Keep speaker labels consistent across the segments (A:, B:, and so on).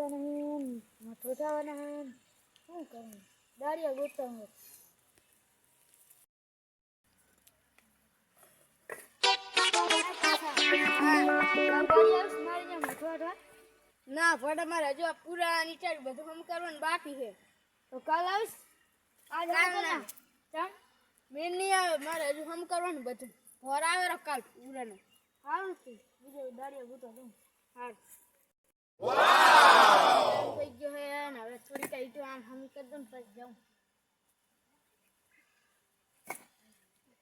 A: આવતા નહીં, મઠો થવાના નહીં, શું કરું? દાડિયા ગોતતા હું.
B: ના ફોટા મારે હજુ પૂરા નીચે બધું હમ કરવાનું બાકી છે.
A: તો કાલ આવીશ. આજ
B: ના મેં નહીં આવે, મારે હજુ હમ કરવાનું બધું. ઘર આવે કાલ પૂરાને.
A: સારું છે, બીજો દાડિયા ગોતો દઉં.
B: સારું થઈ ગયો હે ને હવે થોડી કઈ તો આમ હમ કરી દઉં ને પછી જાઉં.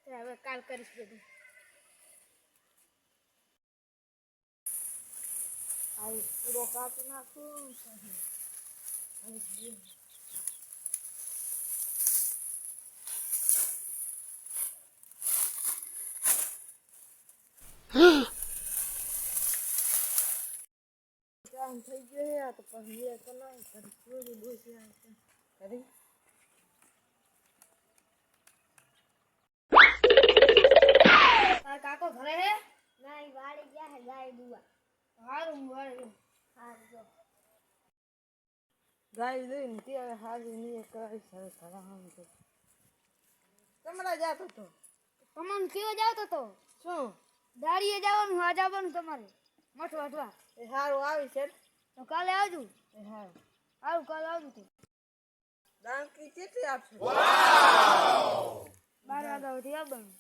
B: હવે કાલ કરીશ બધું.
A: આવી પૂરો કાપી નાખું. કામ થઈ ગયો તો પછી એ કલાક કરી પૂરી બોસી આવે કરી.
B: તાર કાકો ઘરે હે?
A: ના એ વાળી ગયા હે ગાય દુવા.
B: હારું વાળે.
A: હારું જો
B: ગાય દઈને તે હવે હારું નહીં કરાવી હવે કરાવવાનું છે. તમારા જાતો તો
A: તમને કેવો જાવતો તો
B: શું
A: દાડીએ જવાનું આજ આવવાનું તમારે મઠ વાટવા.
B: એ હારું આવી છે
A: તો કાલે આવજો.
B: એ હારું
A: સારું કાલે આવજો તું.
B: દાંકી કેટલી આપશે?
A: 12 વાગ્યા સુધી આવવાનું.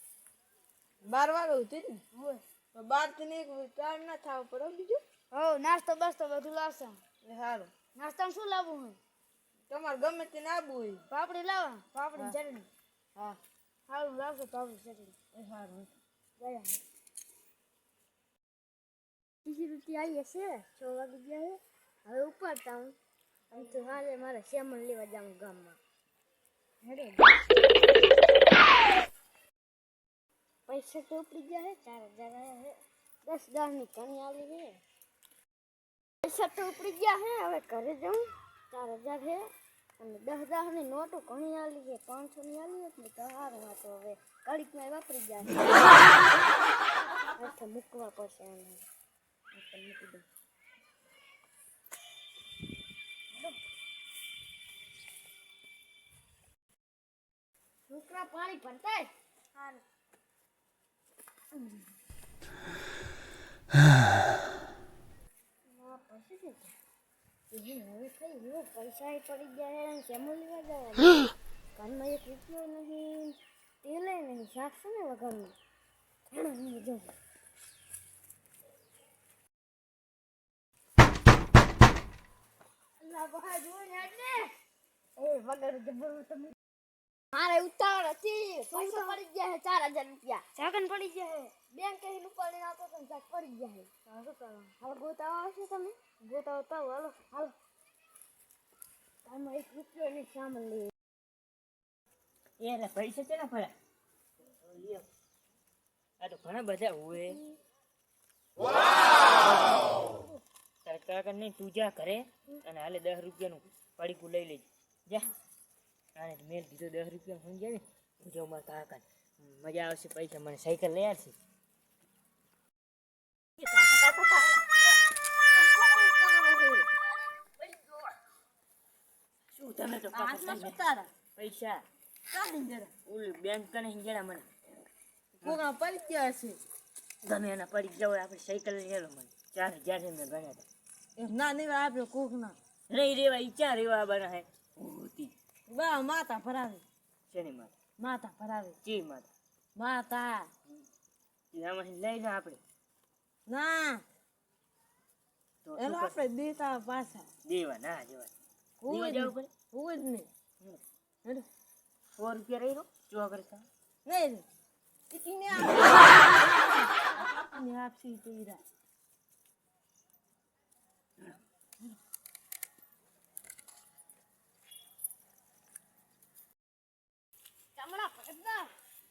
B: 12 વાગે ઉઠી ને
A: હોય
B: તો 12 થી નહીં ટાઈમ ના થાવ પડો બીજું.
A: હો નાસ્તો બસ્તો બધું લાવશે.
B: એ હારું
A: નાસ્તામાં શું લાવવું હોય?
B: તમારે ગમે તે ના આબુ હોય.
A: પાપડી લાવવા, પાપડી ચટણી.
B: હા
A: સારું લાવશે પાપડી ચટણી.
B: એ હારું
A: ગયા 30 રૂપિયા આવી હશે. 6 વાગી ગયા છે. હવે ઉપાડતા હું આમ તો હાલે મારે સેમણ લેવા જાઉં ગામમાં. હેડે પૈસા તો ઉપડી ગયા છે. 4000 આવ્યા છે. 10,000 ની કણી આવી છે. પૈસા તો ઉપડી ગયા છે. હવે ઘરે જાઉં. 4000 છે અને 10,000 ની નોટો ઘણી આવી છે. 500 ની આવી હોત ને તો સારું હતું. હવે કડીકમાં વાપરી ગયા છે. મૂકવા પડશે આને. મૂકી દઉં. છોકરા પાણી ભરતાય સારું. હવે થઈ ગયું. પૈસા પડી ગયા. સેમું લેવા જવા. ઘરમાં 1 રૂપિયો નહીં. તેલે નહીં. શાક છે ને વગરનું. જવું મારે ઉતાવળ હતી. પૈસા પડી ગયા છે 4000 રૂપિયા. સેકન્ડ પડી ગયા છે. બેંક કઈ ઉપાડી નાખો તો શાક પડી ગયા છે. શું કરવાનું? હાલ ગોતાવા આવશે તમે? ગોતાવતા હાલો હાલો. આમાં 1 રૂપિયો ની સામાન લઈ.
C: એટલે પૈસા કેટલા પડ્યા? આ તો ઘણા બધા હોય. તારે કાકા નહીં તું જા ઘરે અને હાલે 10 રૂપિયાનું પડીકું લઈ લેજે. જા આને મેલ કીધો 10 રૂપિયા સમજ્યા ને હું જાઉં મારા કાકા. મજા આવશે. પૈસા મને સાયકલ લઈ આવશે. શું તમે તો પૈસા ઓલું બેંક કને હિંગેડા મને
B: કોકના પરિચય હશે.
C: ગમે એના પડી જાવ આપણે સાયકલ લઈ લો મને 4000 છે મેં ગણ્યા હતા.
B: ના નહીં આપ્યો કોકના
C: નહીં રેવા ઈચ્છા રેવા બના હે હોતી
B: બા માતા ભરાવે.
C: શેની માતા?
B: માતા ભરાવે.
C: ચી માતા?
B: માતા
C: એમાંથી લઈ લો આપણે.
B: ના
C: તો
B: એનો આપણે દેતા પાછા
C: દેવા ના દેવા
B: હોય
C: દેવા જવું પડે.
B: હોય જ નહીં.
C: 100 રૂપિયા રહી રો જો કરતા
B: નહીં ટીકીને આપસી પીરા.
A: ચમડા ભરતા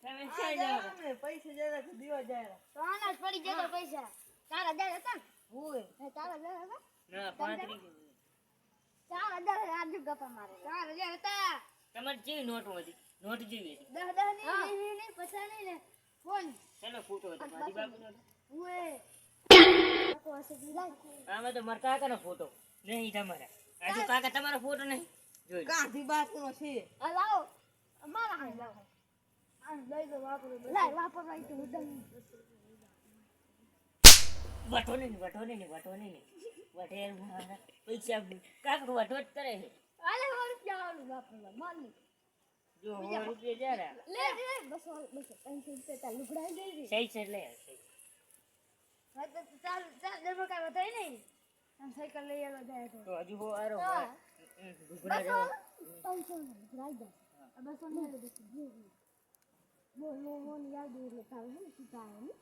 C: તમે ક્યાં જાવ?
B: પૈસા જરા દીવા જાય
A: તો આના જ પડી જતા પૈસા. 4000 હતા ને?
B: હોય
A: 4000 હતા?
C: ના 35
A: 4000 આજુ ગપ્પા મારે. 4000 હતા.
C: તમારી જેવી નોટ હતી. નોટ જેવી હતી.
A: 10 ની 50 ની ને ફોન.
C: ચાલો ફોટો હતો મારી બાપુનો.
A: ઓએ. કો હશે દીલા.
C: આમાં તો મારા કાકાનો ફોટો. નહીં તમારા આ જો કાકા તમારો ફોટો નહીં જોઈ લો.
B: કાંથી બાપુનો છે
A: આ લાવો અમારા હાથ લાવો આ લઈ દો વાપરો લાય વાપરવા તો ઉડાન
C: વટો નહીં વટે મારા પૈસા કાકા વટો જ કરે છે
A: આલે રૂપિયા આલું વાપરવા માલી
C: જો 100 રૂપિયા જરા
A: લે બસો 300 રૂપિયા તાર લુગડાઈ દઈ દે
C: સહી છે લે સહી.
A: હા તો ચાલ ચાલ દેવો કાઈ વધાઈ નહીં આમ સાયકલ લઈ આલો જાય તો
C: તો હજુ બહુ આરો
A: હા.
C: ઘૂઘરા
A: બસો
C: જેવો.
A: 300 ને લુગડાઈ દે આ બસો ને દે બોલ બોલ યાદ દે એટલે તારે હે ને સીધા હે ને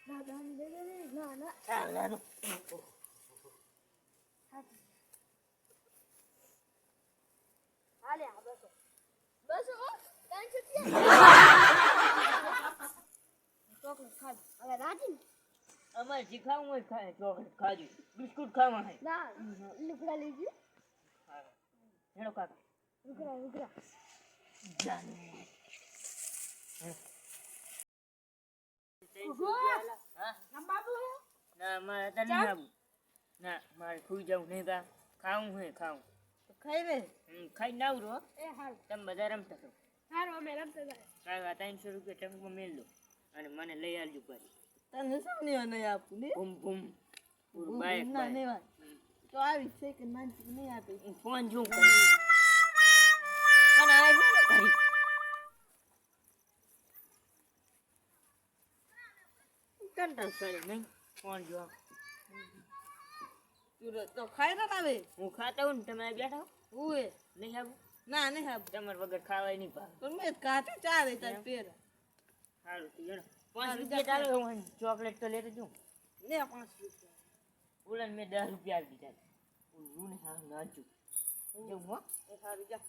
A: ના દાન દે દે ના ના
C: ચાલ નાનું.
A: હાલે આ બસો બસો 300 ચોકલેટ ખાધ હવે રાજી
C: અમારે જે ખાવું હોય ખાય ચોકલેટ ખાજો બિસ્કુટ ખાવા હે
A: ના લુગડા લઈ ગયું
C: હેડો કાકા
A: લુગડા
C: જાનું. હા
A: ના બાબુ હે
C: ના મારે અત્યારે નહીં આવું ના મારે ખુઈ જવું નહીં કા ખાવું હે ખાવું
B: તો ખાઈ રે
C: ખાઈ ના આવું રહો
A: એ હાલ
C: તમે બધા રમતા છો
A: હારો અમે રમતા જાય
C: કાકા 300 રૂપિયા ટંકમાં મેળ દો અને મને લઈ આવજો પાછી
B: તને શું નહીં આપું ને
C: બૂમ બૂમ પૂરું બાઈક
B: ના નહીં
C: બાઈક.
B: વાત તો આવી છે કે નાનથી નહીં આપે
C: હું ફોન જોઉં કરું અને આ શું કરી કંટાળ કરે નહીં ફોન જો
B: તું તો ખાઈ ના આવે
C: હું ખાતા હોઉં ને તમે આ બેઠા હો
B: ઉએ
C: નહીં આવું
B: ના નહીં આપું
C: તમારે વગર ખાવાય નહીં ભાવે
B: પણ મેં કાચે ચારે તાર પેર
C: સારું તો હેડો 5 રૂપિયા ચાલો હું ચોકલેટ તો લેતો જઉં
B: ને 5 રૂપિયા
C: ઓલાને મેં 10 રૂપિયા આપી દીધા હું ને હા નાચું જવું હો
B: એ સારું જા